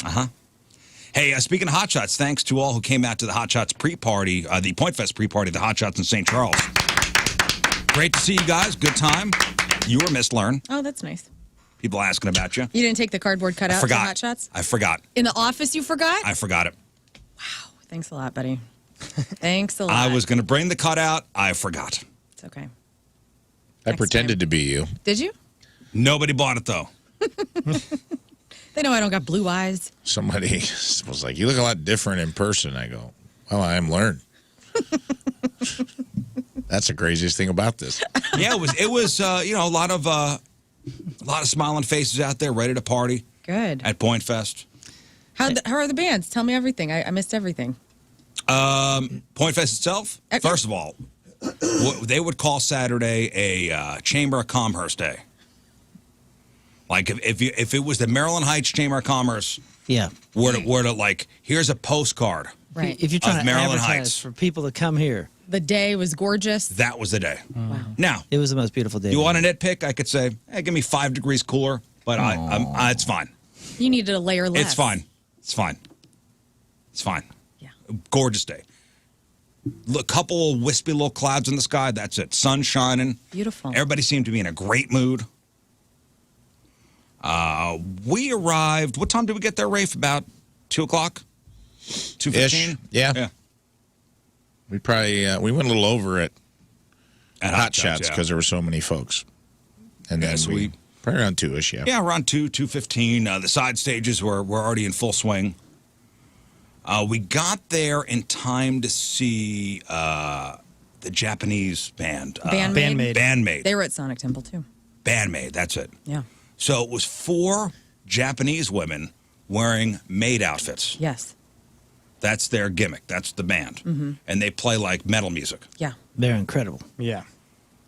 Uh-huh. Hey, speaking of HotShots, thanks to all who came out to the HotShots pre-party, the Pointfest pre-party, the HotShots in St. Charles. Great to see you guys. Good time. You were Miss Lern. Oh, that's nice. People asking about you. You didn't take the cardboard cutout for HotShots? I forgot. In the office you forgot? I forgot it. Wow. Thanks a lot, buddy. Thanks a lot. I was going to bring the cutout. I forgot. It's okay. I pretended to be you. Did you? Nobody bought it, though. They know I don't got blue eyes. Somebody was like, you look a lot different in person. I go, well, I am Lern. That's the craziest thing about this. Yeah, it was you know, a lot of smiling faces out there ready to party. Good. At Pointfest. How are the bands? Tell me everything. I missed everything. Pointfest itself, first of all, they would call Saturday a Chamber of Commerce Day. Like if it was the Maryland Heights Chamber of Commerce, were to like, here's a postcard. Right. If you're trying to Maryland advertise Heights for people to come here. The day was gorgeous. That was the day. Wow. Now, it was the most beautiful day. You want a nitpick? I could say, hey, give me 5 degrees cooler, but it's fine. You needed a layer less. It's fine. It's fine. It's fine. Yeah. Gorgeous day. A couple of wispy little clouds in the sky. That's it. Sun shining. Beautiful. Everybody seemed to be in a great mood. We arrived. What time did we get there, Rafe? About 2 o'clock? 2:15? Yeah. We probably we went a little over at HotShots because there were so many folks. And then we probably around 2-ish, yeah. Yeah, around 2:15. The side stages were already in full swing. We got there in time to see the Japanese band. Band-Maid. Band-Maid. They were at Sonic Temple, too. Band-Maid, that's it. Yeah. So it was 4 Japanese women wearing maid outfits. Yes. That's their gimmick. That's the band. Mm-hmm. And they play like metal music. Yeah. They're incredible. Yeah.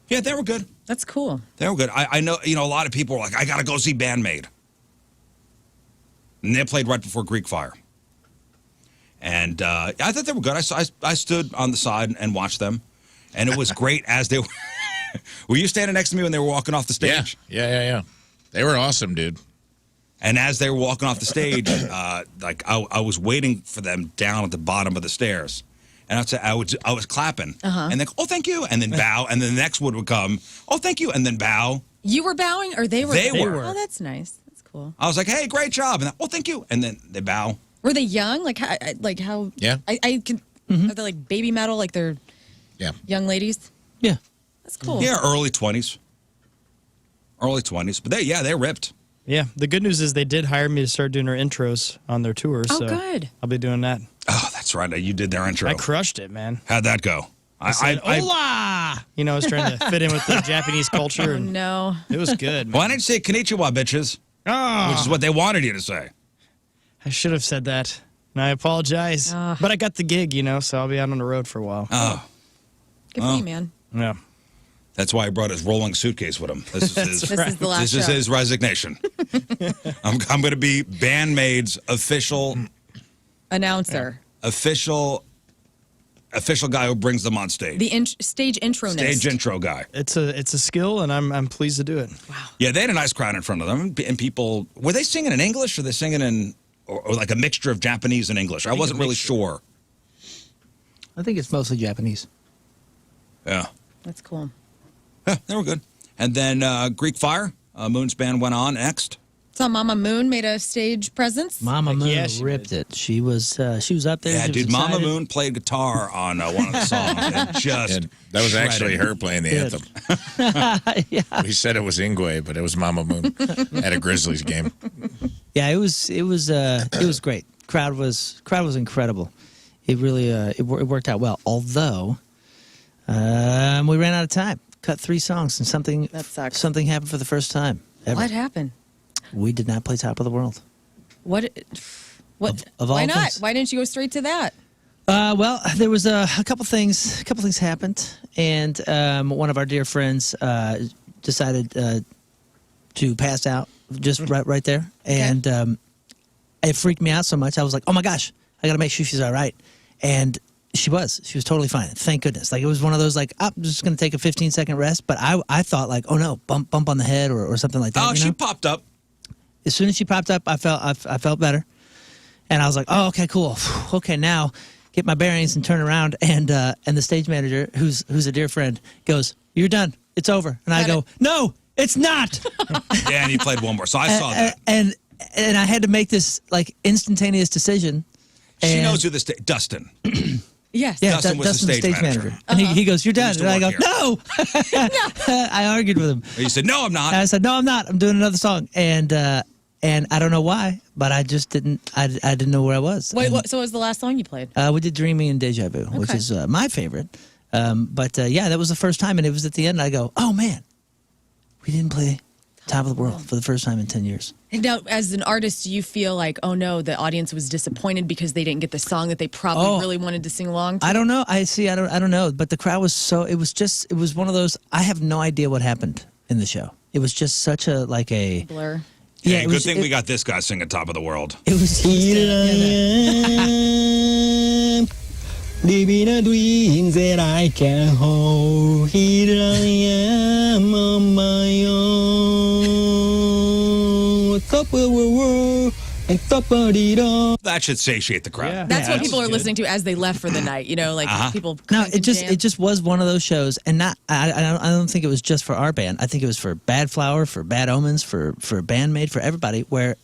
Yeah, they were good. That's cool. They were good. I know, you know, a lot of people were like, I got to go see Band-Maid. And they played right before Greek Fire. And I thought they were good. I stood on the side and watched them. And it was great as they were. Were you standing next to me when they were walking off the stage? Yeah. They were awesome, dude. And as they were walking off the stage, like I was waiting for them down at the bottom of the stairs. And I was clapping. And then, oh, thank you. And then bow. And then the next one would come, oh, thank you. And then bow. You were bowing or they were? They were. Oh, that's nice. That's cool. I was like, hey, great job. And then, oh, thank you. And then they bow. Were they young? Like how? Yeah. I can. Are they like baby metal? Like they're young ladies? Yeah. That's cool. Yeah, early 20s. Early 20s. But they ripped. Yeah. The good news is they did hire me to start doing their intros on their tours. Oh, so good. I'll be doing that. Oh, that's right. You did their intro. I crushed it, man. How'd that go? I said, hola! You know, I was trying to fit in with the Japanese culture. And no. It was good, man. Why didn't you say konnichiwa, bitches? Oh. Which is what they wanted you to say. I should have said that. And I apologize. But I got the gig, you know, so I'll be out on the road for a while. Oh. Good for you, man. Yeah. That's why he brought his rolling suitcase with him. This is his, This is the last this is show. his resignation. I'm going to be Band-Maid's official Announcer. Official guy who brings them on stage. The stage intro. Stage intro guy. It's a skill, and I'm pleased to do it. Wow. Yeah, they had a nice crowd in front of them, and people were they singing in English or they singing in or like a mixture of Japanese and English? I wasn't really sure. I think it's mostly Japanese. Yeah. That's cool. Yeah, they were good. And then Greek Fire, Moon's band went on next. So Momma Moon made a stage presence. Momma Moon Yeah, she ripped it. She was up there. Yeah, she was dude, Momma excited. Moon played guitar on one of the songs. And just That was actually shredded. her playing the anthem. We said it was Ingwe, but it was Momma Moon at a Grizzlies game. Yeah, it was great. Crowd was incredible. It really it worked out well. Although we ran out of time. Cut 3 songs and something happened for the first time ever. What happened? We did not play Top of the World. What? Of all Why not? things. Why didn't you go straight to that? Well, there was a couple things. A couple things happened, and one of our dear friends decided to pass out just right there, and it freaked me out so much. I was like, "Oh my gosh, I got to make sure she's all right," and she was totally fine. Thank goodness. Like it was one of those like, I'm just going to take a 15-second rest, but I thought like, oh no, bump on the head or something like that. Oh, she popped up. As soon as she popped up, I felt better. And I was like, oh, okay, cool. Okay, now get my bearings and turn around. And the stage manager, who's a dear friend, goes, "You're done. It's over." And I go, "No, it's not." Yeah, and he played one more. So I saw that. And I had to make this like instantaneous decision. She knows who Dustin. Yes. Yeah, Dustin was the stage manager. And he goes, "You're done." And I go, here. "No." I argued with him. You said, "No, I'm not." And I said, "No, I'm not. I'm doing another song." And I don't know why, but I just didn't. I didn't know where I was. Wait, so what was the last song you played? We did "Dreamy" and "Deja Vu," which is my favorite. But yeah, that was the first time, and it was at the end. I go, "Oh man, we didn't play Top of the World for the first time in 10 years." Now, as an artist, do you feel like, oh no, the audience was disappointed because they didn't get the song that they probably really wanted to sing along to? I don't know. I don't know. But the crowd was so. It was one of those. I have no idea what happened in the show. It was just such a blur. Yeah, good thing we got this guy singing Top of the World. It was. Here I am, living a dream that I can hold. Here I am on my own. Top of the world and top of it all. That should satiate the crowd. Yeah. That's what people are listening to as they left for the night. You know, like people. No, crank it and just jam. it just was one of those shows, and not. I don't think it was just for our band. I think it was for Bad Flower, for Bad Omens, for Band-Maid, for everybody. Where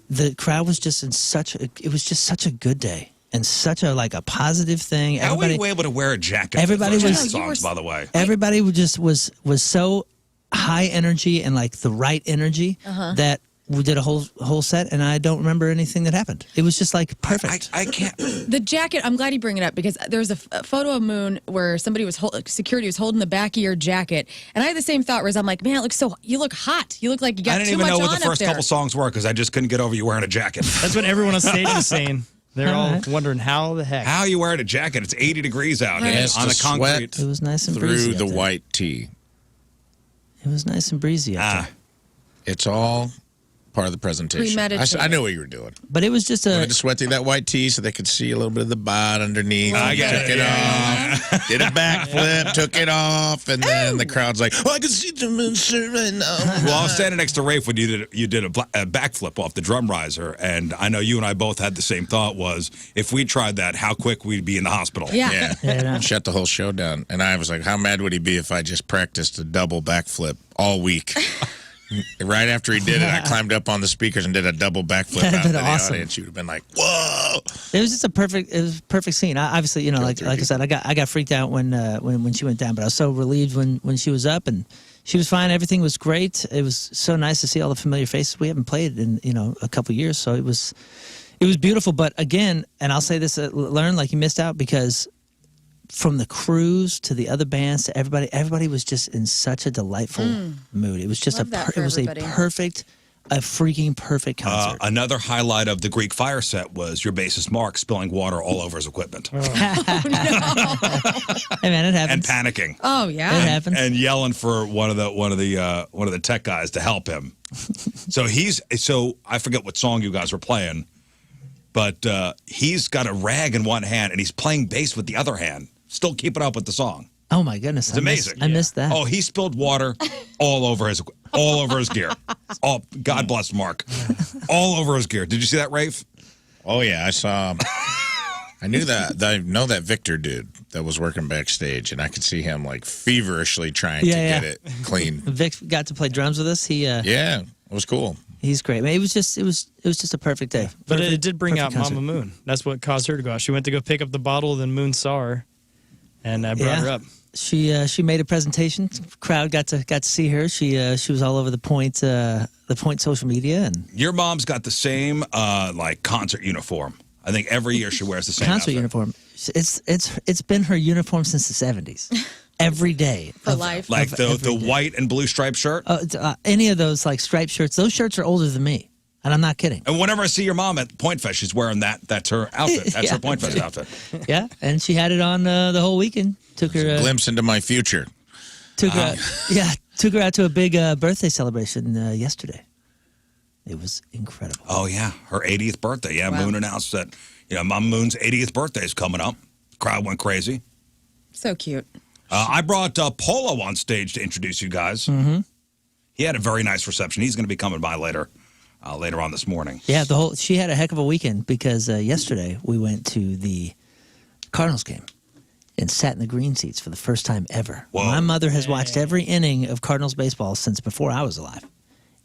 the crowd was just in such. It was just such a good day. And such a a positive thing. How were you able to wear a jacket? Everybody for the was first songs, by the way. Everybody was so high energy and like the right energy that we did a whole set, and I don't remember anything that happened. It was just like perfect. I can't. The jacket, I'm glad you bring it up because there's a photo of Moon where somebody security was holding the back of your jacket. And I had the same thought, whereas I'm like, man, you look hot. You look like you got I didn't too even much know what on the first up there. couple songs were because I just couldn't get over you wearing a jacket. That's what everyone on stage was saying. They're all wondering how the heck. How are you wearing a jacket? It's 80 degrees out Right. and Has on to the concrete. sweat It was nice and breezy through the out there. white tee. It was nice and breezy out there. It's all part of the presentation. Premeditated. I knew what you were doing. But it was just I a. had to sweat through that white tee so they could see a little bit of the bod underneath. I get took it, it off, did a backflip, took it off, and then the crowd's like, "Oh, I can see them right now." Well, I was standing next to Rafe when you did a backflip off the drum riser, and I know you and I both had the same thought: was if we tried that, how quick we'd be in the hospital. Yeah. Yeah. Shut the whole show down. And I was like, how mad would he be if I just practiced a double backflip all week? Right after he did it, I climbed up on the speakers and did a double backflip That'd out been to the awesome. audience. You'd have been like, "Whoa!" It was just a perfect scene. Obviously, like I said, I got freaked out when she went down, but I was so relieved when she was up and she was fine. Everything was great. It was so nice to see all the familiar faces. We haven't played in a couple years, so it was beautiful. But again, and I'll say this, Lern, like you missed out because from the crews to the other bands to everybody was just in such a delightful mood. It was just Love that for everybody. a freaking perfect concert. Another highlight of the Greek Fire set was your bassist Mark spilling water all over his equipment Hey man, it happens. and panicking. Oh It yeah. happens. And yelling for one of the tech guys to help him. So I forget what song you guys were playing, but he's got a rag in one hand and he's playing bass with the other hand, still keeping up with the song. Oh my goodness, It's amazing. I missed that. Oh, he spilled water all over his gear. Oh, God bless Mark. All over his gear. Did you see that, Rafe? Oh yeah, I saw. I knew that. I know that Victor dude that was working backstage, and I could see him like feverishly trying to get it clean. Vic got to play drums with us. Yeah, it was cool. He's great. Man, it was just a perfect day. But it did bring out perfect Momma concert. Moon. That's what caused her to go out. She went to go pick up the bottle, then Moon saw her, and I brought her up. She made a presentation. Crowd got to see her. She was all over the point social media and Your mom's got the same concert uniform. I think every year she wears the same concert outfit. uniform. It's been her uniform since the 70s. Every day For life. Like the every day. white and blue striped shirt. Any of those like striped shirts. Those shirts are older than me, and I'm not kidding. And whenever I see your mom at Point Fest, she's wearing that. That's her outfit. That's Yeah. her Point Fest outfit. Yeah, and she had it on the whole weekend. Took her Glimpse into my future. took her out to a big birthday celebration yesterday. It was incredible. Oh yeah, her 80th birthday. Yeah, Wow. Moon announced that Momma Moon's 80th birthday is coming up. Crowd went crazy. So cute. I brought Polo on stage to introduce you guys. Mm-hmm. He had a very nice reception. He's going to be coming by later. later on this morning. Yeah, she had a heck of a weekend because yesterday we went to the Cardinals game and sat in the green seats for the first time ever. Whoa. My mother has watched every inning of Cardinals baseball since before I was alive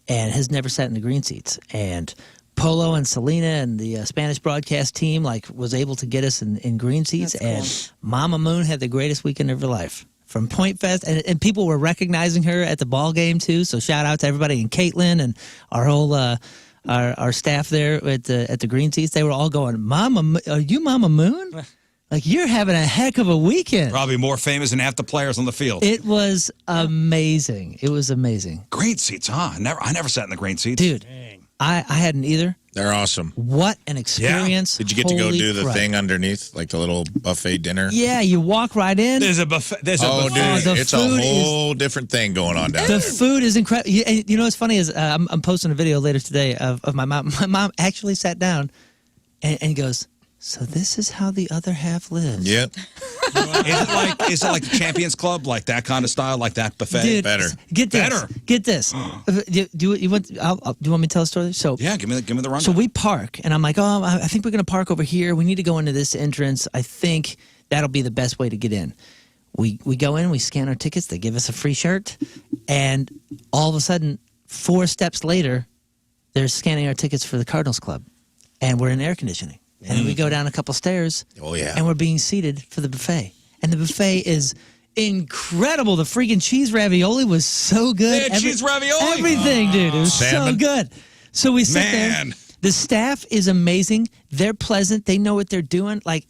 and has never sat in the green seats. And Polo and Selena and the Spanish broadcast team was able to get us in green seats. That's cool. And Momma Moon had the greatest weekend of her life. From Pointfest, and people were recognizing her at the ball game too. So shout out to everybody, and Caitlin and our whole our staff there at the green seats. They were all going, "Mama, are you Momma Moon? Like you're having a heck of a weekend." Probably more famous than half the players on the field. It was amazing. It was amazing. Green seats, huh? I never sat in the green seats, Dude. I hadn't either. They're awesome. What an experience! Did you get to go Holy do the crap. thing underneath, like the little buffet dinner? Yeah, you walk right in. There's a buffet. Dude, the it's a food whole different thing going on down The there. food is incredible. You know what's funny is I'm posting a video later today of my mom. My mom actually sat down and goes, "So this is how the other half lives." Yep. Is it like the Champions Club, like that kind of style, like that buffet? Dude, Better. Get this. Better. Get this. Do you want me to tell a story? So Yeah, give me the rundown. So we park, and I'm like, oh, I think we're going to park over here. We need to go into this entrance. I think that'll be the best way to get in. We go in, we scan our tickets. They give us a free shirt, and all of a sudden, 4 steps later, they're scanning our tickets for the Cardinals Club, and we're in air conditioning. And then we go down a couple stairs, and we're being seated for the buffet. And the buffet is incredible. The freaking cheese ravioli was so good. They had cheese ravioli? Everything, dude. It was Salmon. so good. So we sit Man. there. The staff is amazing. They're pleasant. They know what they're doing. Like,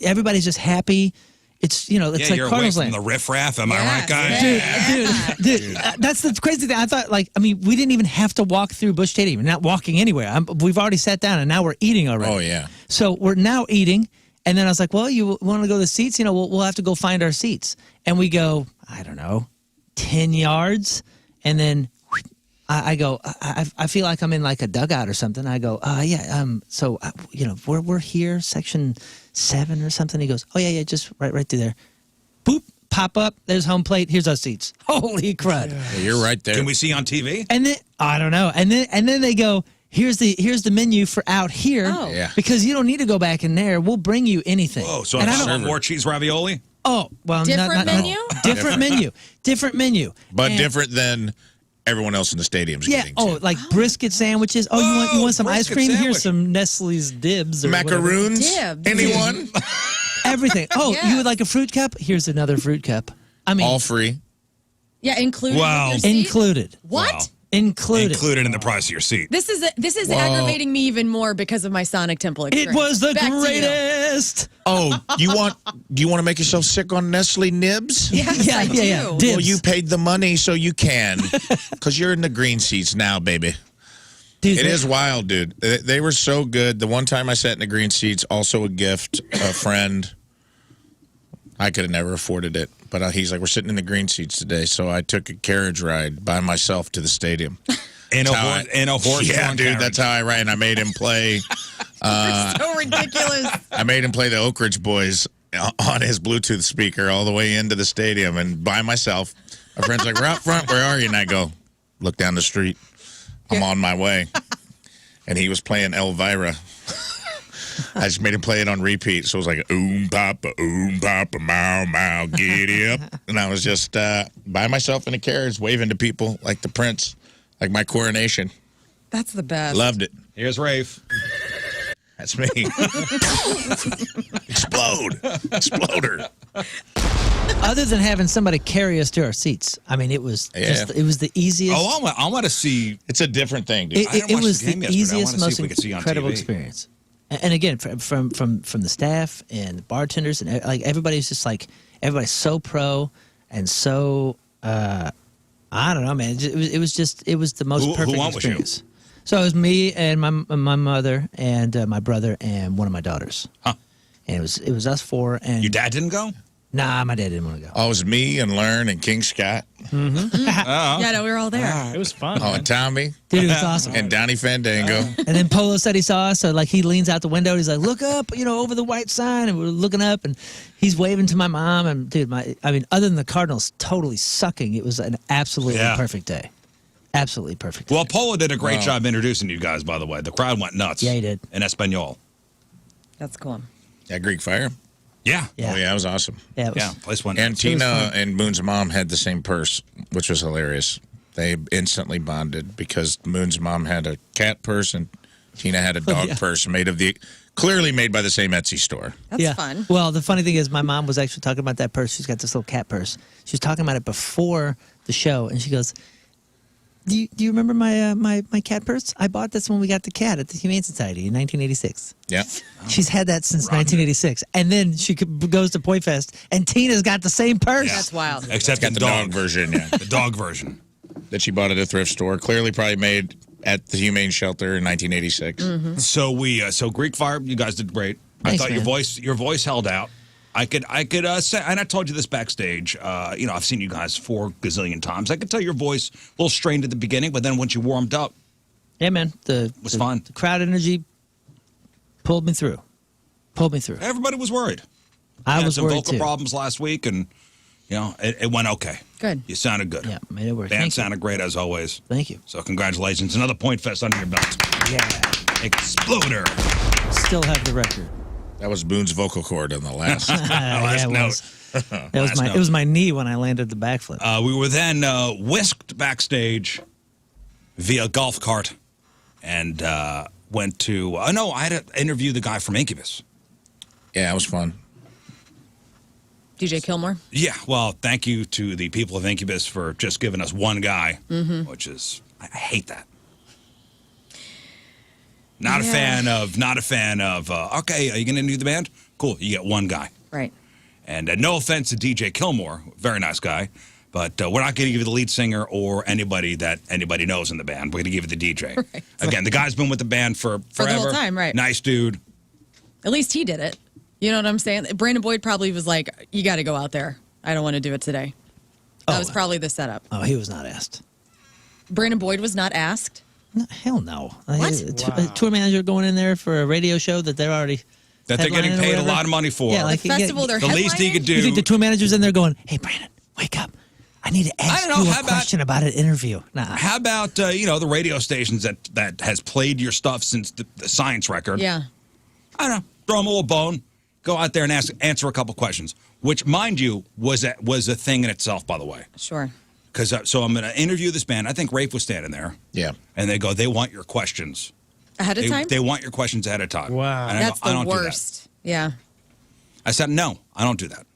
everybody's just happy. It's, it's like you're away Cardinals from land. the riffraff. Am I Yes. right, guys? Dude, that's the crazy thing. I thought, we didn't even have to walk through Busch Stadium. We're not walking anywhere. We've already sat down, and now we're eating already. Oh, yeah. So we're now eating, and then I was like, well, you want to go to the seats? We'll have to go find our seats. And we go, I don't know, 10 yards, and then I go, I feel like I'm in like a dugout or something. I go, so, we're here, section 7 or something. He goes, oh, yeah, just right through there. Boop, pop up, there's home plate, here's our seats. Holy crud. Yeah, you're right there. Can we see on TV? And then, I don't know. And then they go, here's the menu for out here. Oh. Yeah. Because you don't need to go back in there. We'll bring you anything. Oh, so And I I don't- want more cheese ravioli? Oh, well, Different menu? Different menu. Different menu. But And- different than everyone else in the stadium's Yeah. getting. Oh, to. like brisket sandwiches. Oh, you want some ice brisket cream? sandwich. Here's some Nestle's dibs or whatever. Macaroons? Dibs. Anyone? Everything. Oh, Yes. you would like a fruit cup? Here's another fruit cup. I mean, All free. Yeah, included. Wow. With your seat? included. What? Wow. Included. Included in the price of your seat. This is aggravating me even more because of my Sonic Temple It experience. was the Back to you. greatest. Oh, do you want to make yourself sick on Nestle nibs? Yes, Yeah, I yeah, yeah. do. Dibs. Well, you paid the money, so you can. Because you're in the green seats now, baby. Dude, It is wild, dude. They were so good. The one time I sat in the green seats, also a gift, a friend. I could have never afforded it. But he's like, we're sitting in the green seats today. So I took a carriage ride by myself to the stadium. In a That's horse. Yeah, dude, that's how I ran. I made him play. So ridiculous. I made him play the Oak Ridge Boys on his Bluetooth speaker all the way into the stadium and by myself. My friend's like, we're out front. Where are you? And I go, look down the street. I'm on my way. And he was playing Elvira. I just made him play it on repeat. So it was like, papa, mow, mow, giddy up. And I was just by myself in a carriage waving to people like the Prince, like my coronation. That's the best. Loved it. Here's Rafe. That's me. Explode. Exploder. Other than having somebody carry us to our seats, I mean, it was it was the easiest. Oh, I want to see. It's a different thing, dude. It, I didn't it watch was the game the yesterday. I wanna easiest, see most if we could see on incredible TV. experience. And again, from the staff and the bartenders and like everybody's just like everybody's so pro and so I don't know, man. It was the most Who perfect went with you? experience. So it was me and my mother and my brother and one of my daughters. Huh. And it was us 4. And Your dad didn't go? Nah, my dad didn't want to go. Oh, it was me and Lern and King Scott. Yeah, no, we were all there. It was fun. Oh, man. and Tommy Dude, it was awesome. and Donnie Fandango. And then Polo said he saw us, so like he leans out the window and he's like, "Look up, over the white sign." And we're looking up, and he's waving to my mom. And dude, other than the Cardinals totally sucking, it was an absolutely Yeah. perfect day. Absolutely perfect. Well, Polo did a great job introducing you guys, by the way. The crowd went nuts. Yeah, he did. In Espanol. That's cool. That Greek Fire? Yeah. Yeah. Oh, yeah, it was awesome. Yeah, it was, Yeah, place went And nuts. Tina and Moon's mom had the same purse, which was hilarious. They instantly bonded because Moon's mom had a cat purse and Tina had a dog purse clearly made by the same Etsy store. That's fun. Well, the funny thing is, my mom was actually talking about that purse. She's got this little cat purse. She was talking about it before the show, and she goes, "Do you remember my cat purse? I bought this when we got the cat at the Humane Society in 1986." Yeah. She's had that since 1986, and then she goes to Pointfest, and Tina's got the same purse. That's wild. Except Got the the dog version, yeah. The dog version. That she bought at a thrift store. Clearly probably made at the Humane Shelter in 1986. So Greek Fire, you guys did great. Thanks, I thought man. your voice held out. I could say, and I told you this backstage. I've seen you guys 4 gazillion times. I could tell your voice a little strained at the beginning, but then once you warmed up, Yeah, man. It was fun. The crowd energy pulled me through. everybody was worried. I Had was some worried vocal too. problems last week, and it went okay. Good. You sounded good. Yeah, made it work. Band Thank you. sounded great as always. Thank you. So congratulations, another point fest under your belt. Yeah. Exploder. Still have the record. That was Boone's vocal cord on the last. Last it note. was. Last note. It was my knee when I landed the backflip. We were then whisked backstage via golf cart and went to. I had to interview the guy from Incubus. Yeah, it was fun. DJ Kilmore. Yeah, well, thank you to the people of Incubus for just giving us one guy, which is I hate that. Not a fan of. Okay, are you going to do the band? Cool, you get one guy. Right. And no offense to DJ Kilmore, very nice guy, but we're not going to give you the lead singer or anybody that anybody knows in the band. We're going to give you the DJ. Right. Again, the guy's been with the band for forever. the whole time, right. Nice dude. At least he did it. You know what I'm saying? Brandon Boyd probably was like, "You got to go out there. I don't want to do it today." That was probably the setup. Oh, he was not asked. Brandon Boyd was not asked. No, hell no. What? A tour manager going in there for a radio show that they're already That they're getting headlining or paid a whatever? lot of money for. Yeah, like The festival they're the least he headlining? could You think the do. tour manager's in there going, "Hey, Brandon, wake up. I need to ask don't know, you how a about- question about an interview." Nah. How about the radio stations that has played your stuff since the Science record? Yeah. I don't know. Throw them a little bone. Go out there and answer a couple questions. Which, mind you, was a thing in itself, by the way. Sure. Because so I'm going to interview this band. I think Rafe was standing there. Yeah. And they go, they want your questions. Ahead of time? They want your questions ahead of time. Wow. And I go, That's I the don't do that. worst. Yeah. I said, no, I don't do that. I'm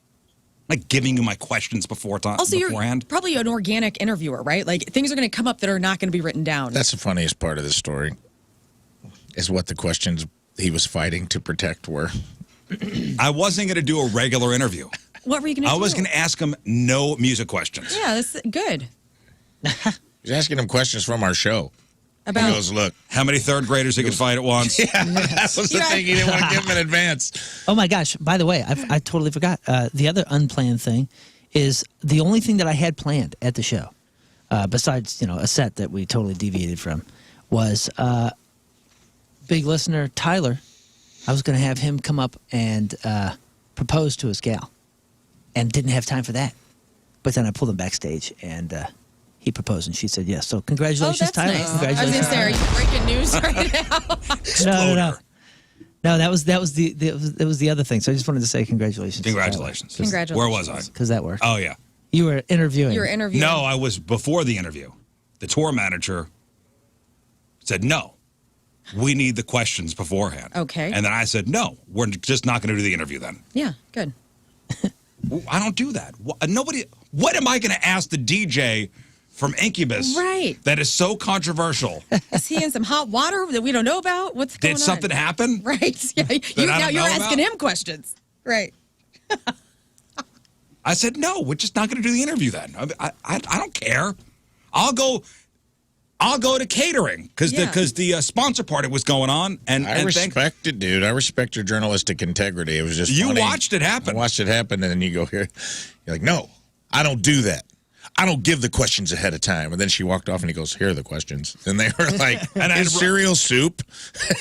like giving you my questions beforehand. Also, you're probably an organic interviewer, right? Like things are going to come up that are not going to be written down. That's the funniest part of this story, is what the questions he was fighting to protect were. I wasn't going to do a regular interview. What were you going to do? I was going to ask him no music questions. Yeah, that's good. He's asking him questions from our show. He About goes, look, How many third graders he could fight at once? that was the Yeah. thing he didn't want to give him in advance. Oh my gosh! By the way, I totally forgot. The other unplanned thing is the only thing that I had planned at the show, besides a set that we totally deviated from, was big listener Tyler. I was going to have him come up and propose to his gal, and didn't have time for that. But then I pulled him backstage, and he proposed, and she said yes. So congratulations, that's Tyler! nice. I was Congratulations. going to say, are you breaking news right now? No, that was the other thing. So I just wanted to say congratulations. Congratulations. Congratulations. Where was I? Because that worked. Oh, yeah. You were interviewing. You were interviewing. No, I was before the interview. The tour manager said, no, we need the questions beforehand. Okay. And then I said, no, we're just not going to do the interview then. Yeah, good. I don't do that. What am I going to ask the DJ from Incubus Right. that is so controversial? Is he in some hot water that we don't know about? What's going on? Did something happen? Right. Yeah. I Now don't you're know asking about? him questions. Right. I said, no, we're just not going to do the interview then. I don't care. I'll go to catering because Yeah. the sponsor party was going on. And I respect it, dude. I respect your journalistic integrity. It was just You funny. watched it happen. I watched it happen, and then you go here. You're like, no, I don't do that. I don't give the questions ahead of time. And then she walked off and he goes, here are the questions. And they were like, And is cereal soup?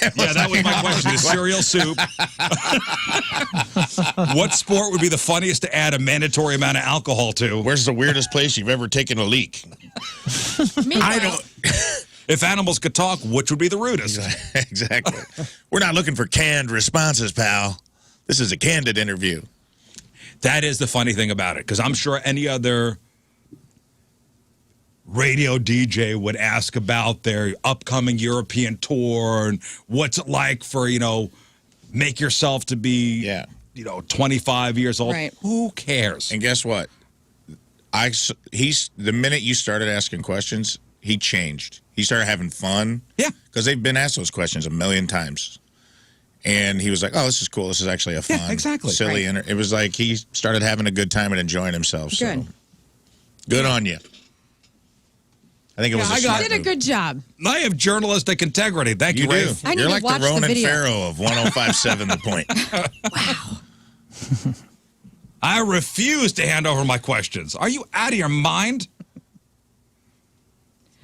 Yeah, that was my question. Is cereal soup? What sport would be the funniest to add a mandatory amount of alcohol to? Where's the weirdest place you've ever taken a leak? Meanwhile, I don't. If animals could talk, which would be the rudest? Exactly. We're not looking for canned responses, pal. This is a candid interview. That is the funny thing about it, because I'm sure any other radio DJ would ask about their upcoming European tour and what's it like for, make yourself to be, 25 years old. Right. Who cares? And guess what? The minute you started asking questions, he changed. He started having fun. Yeah. Because they've been asked those questions a million times. And he was like, oh, this is cool. This is actually a fun, silly. Right. It was like he started having a good time and enjoying himself. Good. So good on you. I think it was a smart did a move. good job. I have journalistic integrity. Thank you, You do. Rafe. I need You're to like watch the the Ronan video. Farrow of 105.7 The Point. Wow. I refuse to hand over my questions. Are you out of your mind?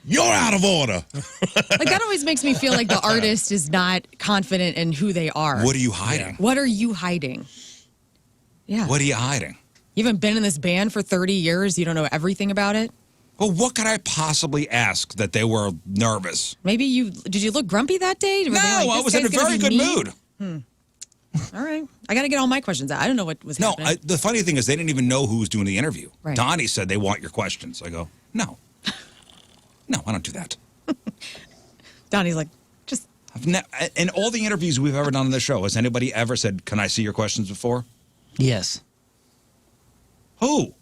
You're out of order. Like, that always makes me feel like the artist is not confident in who they are. What are you hiding? What are you hiding? Yeah. What are you hiding? You haven't been in this band for 30 years. You don't know everything about it. Well, what could I possibly ask that they were nervous? Maybe did you look grumpy that day? Were No, they like, I "This was in a guy's gonna very be good mean?" mood. All right. I got to get all my questions out. I don't know what was happening. The funny thing is they didn't even know who was doing the interview. Right. Donnie said they want your questions. I go, no. No, I don't do that. Donnie's like, just. In all the interviews we've ever done on the show, has anybody ever said, can I see your questions before? Yes. Who?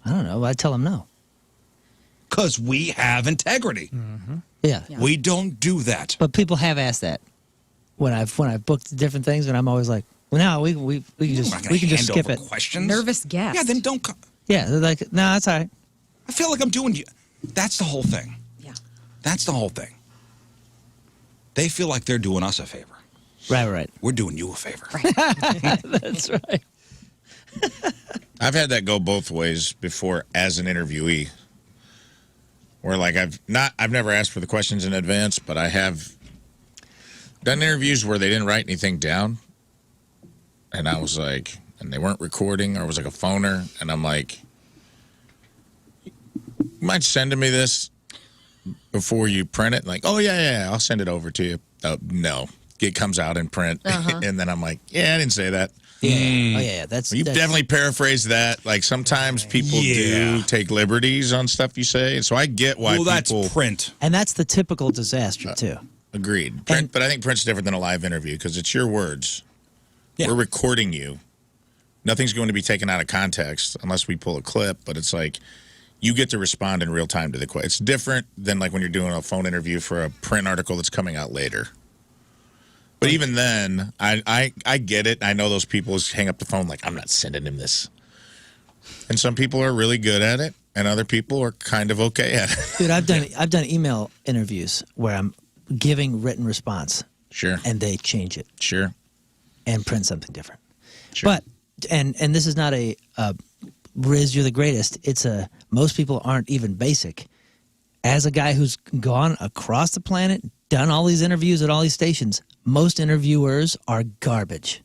I don't know. I tell them no. Because we have integrity. Yeah. We don't do that. But people have asked that when I've booked different things, and I'm always like, well, no, we can just skip it. Questions. Nervous guest. Yeah, then don't. Yeah, they're like, no, that's all right. I feel like I'm doing you. That's the whole thing. Yeah. That's the whole thing. They feel like they're doing us a favor. Right. We're doing you a favor. That's right. I've had that go both ways before as an interviewee. Where like I've never asked for the questions in advance, but I have done interviews where they didn't write anything down. And I was like, and they weren't recording, or it was like a phoner, and I'm like, you mind sending me this before you print it? Like, oh yeah, I'll send it over to you. No. It comes out in print. And then I'm like, yeah, I didn't say that. Yeah. Oh yeah. That's You definitely paraphrased that. Like sometimes people do take liberties on stuff you say. So I get why Well, that's people print. and that's the typical disaster too. agreed. Print, but I think print's different than a live interview because it's your words. Yeah. We're recording you. Nothing's going to be taken out of context unless we pull a clip, but it's like you get to respond in real time to the question. It's different than like when you're doing a phone interview for a print article that's coming out later. But even then, I get it. I know those people hang up the phone like, I'm not sending him this. And some people are really good at it, and other people are kind of okay at it. Dude, I've done email interviews where I'm giving written response. Sure. And they change it Sure. and print something different. Sure. But and this is not a Rizz, you're the greatest. It's most people aren't even basic. As a guy who's gone across the planet, done all these interviews at all these stations, most interviewers are garbage,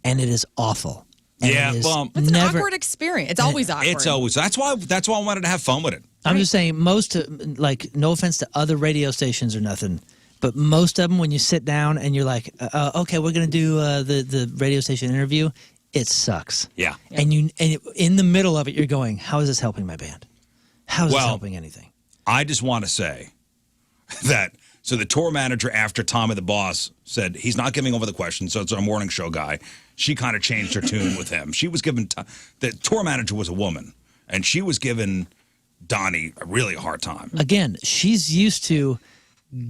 and it is awful. And Yeah, it is well, It's an awkward experience. It's always awkward. It's always that's why I wanted to have fun with it. I'm just saying, most like, no offense to other radio stations or nothing, but most of them, when you sit down and you're like, okay, we're gonna do the radio station interview, it sucks. Yeah. And in the middle of it, you're going, how is this helping my band? How is this helping anything? I just want to say that. So the tour manager, after Tommy the Boss said he's not giving over the questions, so it's our morning show guy, she kind of changed her tune with him. She was given the tour manager was a woman, and she was giving Donnie a really hard time. Again, she's used to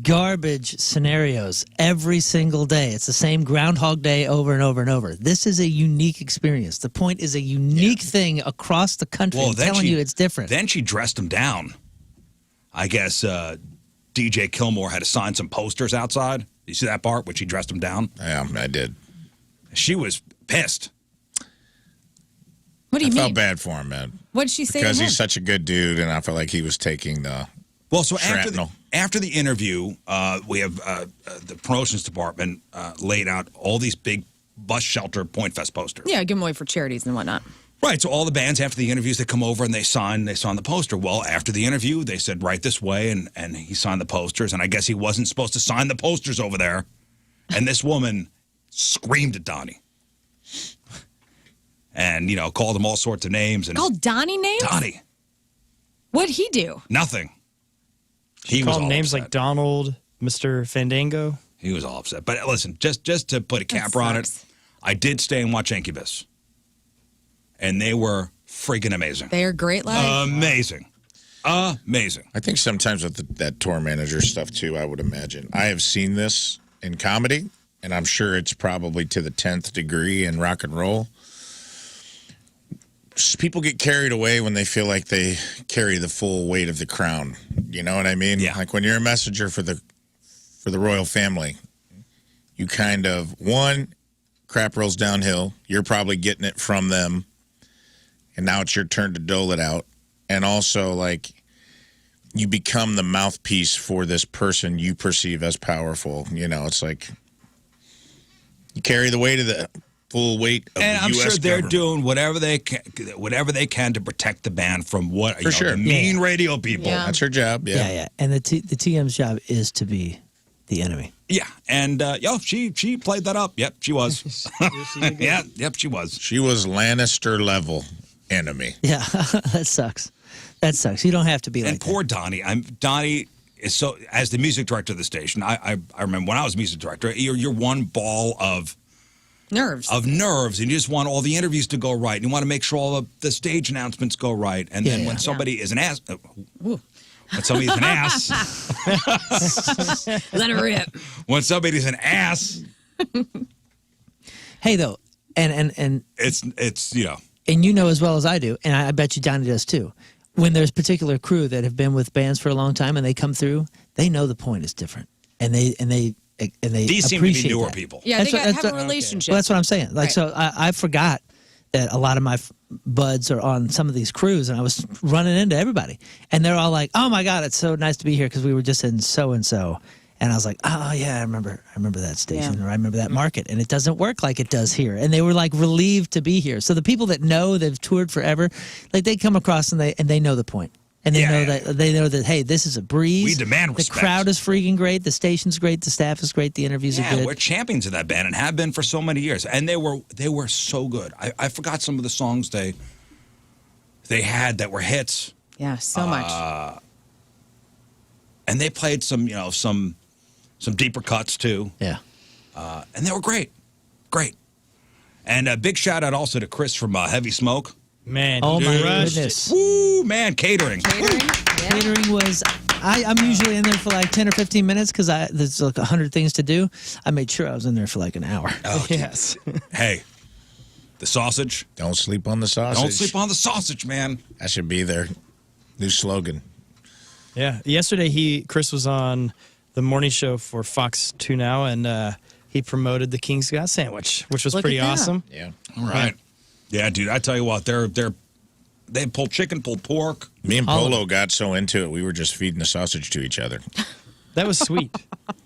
garbage scenarios every single day. It's the same Groundhog Day over and over and over. This is a unique experience. The Point is a unique thing across the country. I'm telling you, it's different. Then she dressed him down. I guess DJ Kilmore had to sign some posters outside. You see that part, when she dressed him down? Yeah, I did. She was pissed. What do you I mean? felt bad for him, man. What did she say Because to him? he's such a good dude, and I felt like he was taking the Well, so shrapnel. after the interview, we have the promotions department laid out all these big bus shelter Pointfest posters. Yeah, give them away for charities and whatnot. Right. So all the bands after the interviews, they come over and they sign the poster. Well, after the interview, they said right this way, and he signed the posters. And I guess he wasn't supposed to sign the posters over there. And this woman screamed at Donnie. And, called him all sorts of names. And Called Donnie names? Donnie. What'd he do? Nothing. He was Called all names upset. like Donald, Mr. Fandango. He was all upset. But listen, just to put a capper on it, sucks. I did stay and watch Incubus. And they were friggin' amazing. They are great live. Amazing. Amazing. I think sometimes with that tour manager stuff, too, I would imagine. I have seen this in comedy, and I'm sure it's probably to the 10th degree in rock and roll. People get carried away when they feel like they carry the full weight of the crown. You know what I mean? Yeah. Like when you're a messenger for the royal family, you kind of, one, crap rolls downhill. You're probably getting it from them. And now it's your turn to dole it out. And also, like, you become the mouthpiece for this person you perceive as powerful. It's like you carry the weight of the full weight of And the I'm U.S. sure they're government. doing whatever they can to protect the band from sure. the mean radio people. Yeah. That's her job. Yeah, yeah. And the TM's job is to be the enemy. Yeah, and she played that up. Yep, she was. Yeah, yep, she was. She was Lannister level enemy. Yeah, that sucks. That sucks. You don't have to be like And poor Donnie. Donnie is so, as the music director of the station. I remember when I was music director. You're one ball of Nerves. and you just want all the interviews to go right. And you want to make sure all of the stage announcements go right. And then when somebody is an ass, when somebody's an ass, Let it rip. when somebody's an ass, Hey, though, and it's and you know as well as I do, and I bet you Johnny does too. When there's particular crew that have been with bands for a long time and they come through, they know the point is different, and they these seem to be appreciate newer that. people. Yeah, That's they what- have that's a what- relationship. Well, that's what I'm saying. Like, Right. so I forgot that a lot of my buds are on some of these crews, and I was running into everybody, and they're all like, "Oh my God, it's so nice to be here because we were just in so and so." And I was like, "Oh yeah, I remember that station, Yeah. or I remember that market," and it doesn't work like it does here. And they were like relieved to be here. So the people that know they've toured forever, like they come across and they know the point. And they know that hey, this is a breeze. We demand respect. The crowd is freaking great. The station's great. The staff is great. The interviews are Yeah, good. we're champions of that band and have been for so many years. And they were so good. I forgot some of the songs they had that were hits. Yeah, so much. And they played some deeper cuts too. Yeah. And they were great. Great. And a big shout out also to Chris from Heavy Smoke. Man, Oh my crushed it. goodness. Woo, man, catering. Catering? Yeah. Catering was, I'm usually in there for like 10 or 15 minutes because there's like 100 things to do. I made sure I was in there for like an hour. Oh, Yes. hey, the sausage. Don't sleep on the sausage. Don't sleep on the sausage, man. That should be their new slogan. Yeah. Yesterday, Chris was on the morning show for Fox 2 Now, and he promoted the King Scott sandwich, which was Look pretty at that. awesome. Yeah. All right. Yeah, dude, I tell you what, they pulled chicken, pulled pork. Me and All of Polo got so into it, we were just feeding the sausage to each other. That was sweet. The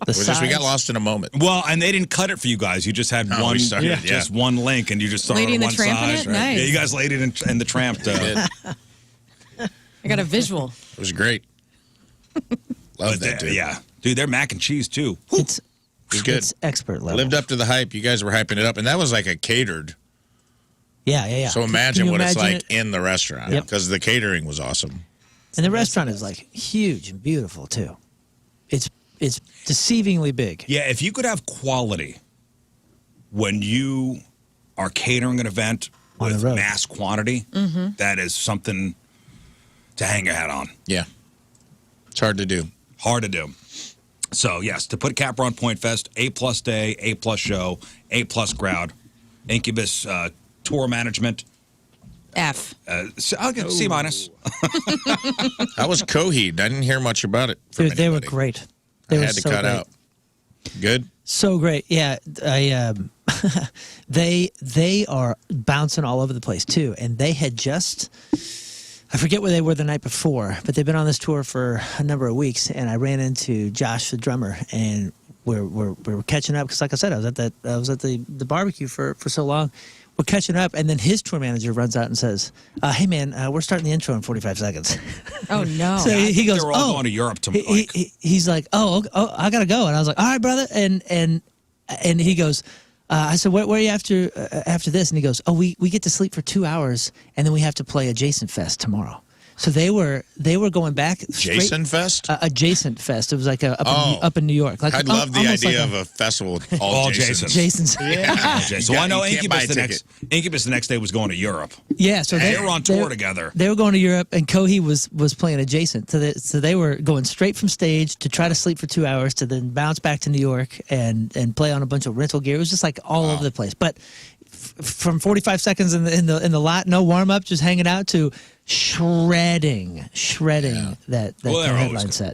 We got size- lost in a moment. Well, and they didn't cut it for you guys. You just had No, one, we started, just yeah. one link, and you just started Lady on and the one Tramp in side. it? Nice. Yeah, you guys Lady and the Tramp. It I got a visual. was great. Love that, dude. Yeah, dude, they're mac and cheese too. It's, It was good. it's expert level. Lived up to the hype. You guys were hyping it up, and that was like a catered. Yeah. So Can imagine you what it's imagine like it? in the restaurant, Yep. because the catering was awesome. And the restaurant is like huge and beautiful too. It's deceivingly big. Yeah, if you could have quality when you are catering an event On the with road. mass quantity, that is something to hang your hat on. Yeah. It's hard to do. Hard to do. So, yes, to put a capper on Pointfest, A+ day, A+ show, A+ crowd, Incubus tour management. F. I'll get C-. How was Coheed? I didn't hear much about it. From Dude, they were anybody. great. I They were had to so cut great. out. Good? So great. Yeah, I they are bouncing all over the place too, and they had just. I forget where they were the night before, but they've been on this tour for a number of weeks, and I ran into Josh, the drummer, and we're catching up because, like I said, I was at the barbecue for so long. We're catching up, and then his tour manager runs out and says, "Hey man, we're starting the intro in 45 seconds." Oh no! So he goes, "They're all going to Europe tomorrow." He's like, "Oh, I gotta go," and I was like, "All right, brother," and he goes. I said, where are you after this? And he goes, oh, we get to sleep for 2 hours, and then we have to play Adjacent Fest tomorrow. So they were going back. Jason Fest? Adjacent Fest. It was like up in New York. Like I'd love the idea of a festival with all Jasons. Jasons. Yeah. So I know Incubus the next day was going to Europe. Yeah, so they were on tour together. They were going to Europe, and Cohee was playing Adjacent. So they were going straight from stage to try to sleep for 2 hours to then bounce back to New York and play on a bunch of rental gear. It was just like all over the place. But from 45 seconds in the lot, no warm up, just hanging out, to shredding that headline set.